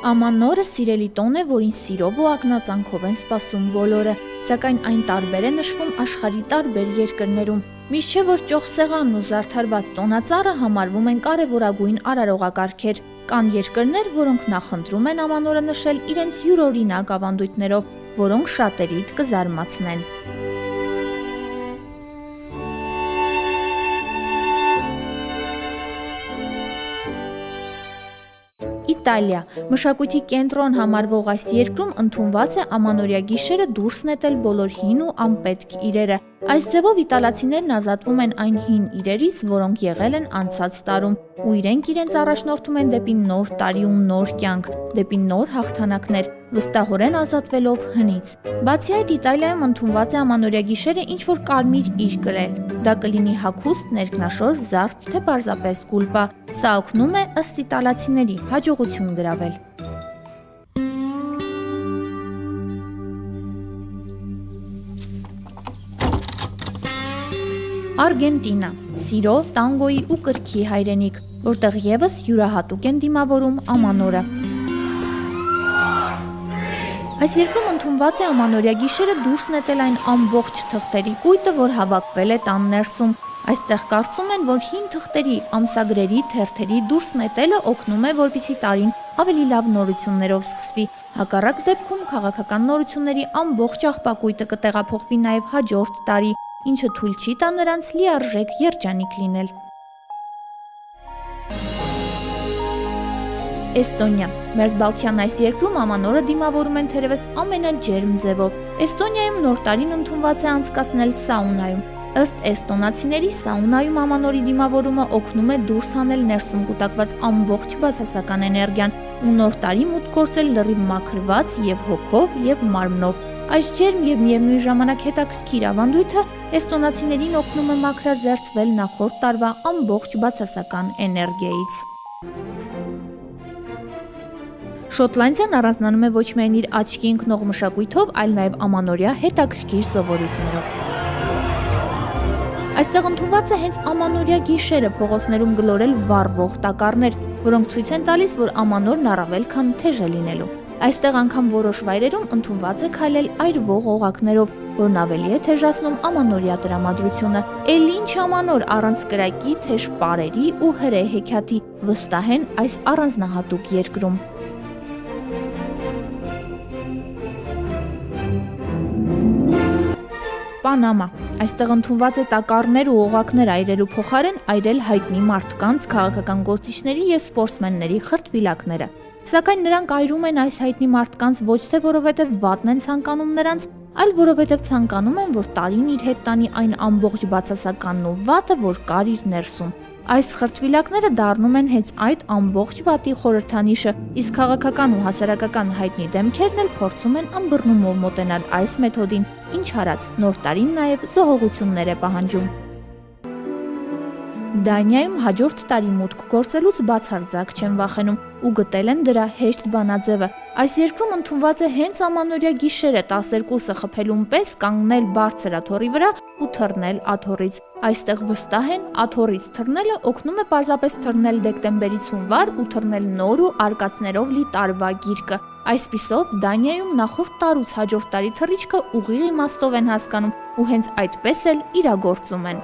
Ամանորը սիրելի տոն է, որին սիրով ու ակնածանքով են սպասում բոլորը, սակայն այն տարբեր է նշվում աշխարհի տարբեր երկրներում։ Միշտ չէ, որ ճոխսեղանն ու զարդարված տոնածառը համարվում են կարևորագույն արարողակարգեր։ Կան երկրներ, որոնք նախընտրում են ամանորը նշել իրենց յուրօրինակ ավանդույթներով, որոնք շատերիդ կզարմացնեն։ Իտալիա մշակույթի կենտրոն համարվող այս երկրում ընդունված է ամանորյա գիշերը դուրս նետել բոլոր հին ու անպետք իրերը։ Այս ձևով իտալացիներն ազատվում են այն հին իրերից, որոնք եղել են անցած տարում, ու իրենց առաջնորդում են դեպի նոր տարի ու նոր կյանք, դեպի նոր հաղթանակներ, վստահորեն ազատվելով հնից։ Բացի այդ, Իտալիայում ընդունված է ամանորյա գիշերը ինչ-որ կարմիր իր կրել։ Դա կլինի հագուստ, ներքնաշոր, զարդ, թե պարզապես գուլպա։ Սա օգնում է ըստ իտալացիների հաջողություն գրավել։ Արգենտինա սիրո, տանգոյի ու կրքի հայրենիք, որտեղ ևս յուրահատուկ են դիմավորում ամանորը։ Այս երկրում ընդունված է ամանորյա գիշերը դուրս նետել այն ամբողջ թղթերի կույտը, որ հավաքվել է տան ներսում։ Այստեղ կարծում են, որ հին թղթերի, ամսագրերի, թերթերի դուրս նետելը օգնում է, որպեսզի տարին ավելի լավ նորություններով սկսվի։ Հակառակ դեպքում քաղաքական նորությունների ամբողջ աղբակույտը կտեղափոխվի նաև հաջորդ տարի, ինչը թույլ չի տա նրանց լիարժեք երջանիկ լինել։ Էստոնիա Մերձբալթյան այս երկրում ամանորը դիմավորում են թերևս ամենաջերմ ձևով։ Էստոնիայում նոր տարին ընդունված է անցկացնել սաունայում։ Ըստ էստոնացիների սաունայում ամանորի դիմավորումը օգնում է դուրս հանել ներսում կուտակված ամբողջ բացասական էներգիան ու նոր տարի մուտք գործել լրիվ մաքրված եւ հոգով եւ մարմնով։ Այս ջերմ եւ միևնույն ժամանակ հետաքրքիր ավանդույթը էստոնացիներին օգնում է մաքրազերծվել նախորդ տարվա ամբողջ բացասական էներգիայից։ Շոտլանդիան առանձնանում է ոչ միայն իր աչքի ընկնող մշակույթով, այլ նաև ամանորյա հետաքրքիր սովորույթներով։ Այստեղ ընդունված է հենց ամանորյա գիշերը փողոցներում գլորել վառվող տակառներ, որոնք ցույց են տալիս, որ ամանորն առավել քան թեժ է լինելու։ Այստեղ անգամ որոշ վայրերում ընդունված է քայլել այրվող օղակներով, որն ավելի է թեժացնում ամանորյա տրամադրությունը։ Էլ ինչ ամանոր առանց կրակի, թեժ պարերի ու հրե հեքիաթի, վստահ են այս առանձնահատուկ երկրում։ Պանամա այստեղ ընդունված է տակառներ ու օղակներ այրելու փոխարեն այրել հայտնի մարդկանց, քաղաքական գործիչների և սպորտսմենների խրտվիլակները։ Սակայն նրանք այրում են այս հայտնի մարդկանց ոչ թե որովհետև վատն են ցանկանում նրանց, այլ որովհետև ցանկանում են, որ տարին իր հետ տանի այն ամբողջ բացասականն ու վատը, որ կար իր ներսում։ Այս խրտվիլակները դառնում են հենց այդ ամբողջ վատի խորհրդանիշը, իսկ քաղաքական ու հասարակական հայտնի դեմքերն էլ փորձում են ըմբռնումով մոտենալ այս մեթոդին, ինչ արած նոր տարին նաև զոհողություններ է պահանջում։ Դանիայում հաջորդ տարի մուտք գործելուց բացարձակ չեն վախենում ու գտել են դրա հեշտ բանաձևը։ Այս երկրում ընդունված է հենց ամանորյա գիշերը 12-ը խփելուն պես կանգնել բարձր աթոռի վրա ու թռնել աթոռից։ Այստեղ վստահ են, աթոռից թռնելը օգնում է պարզապես թռնել դեկտեմբերից հունվար ու թռնել նոր ու արկածներով լի տարվա գիրկը։ Այսպիսով Դանիայում նախորդ տարուց հաջորդ տարի թռիչքը ուղիղ իմաստով են հասկանում ու հենց այդպես էլ իրագործում են։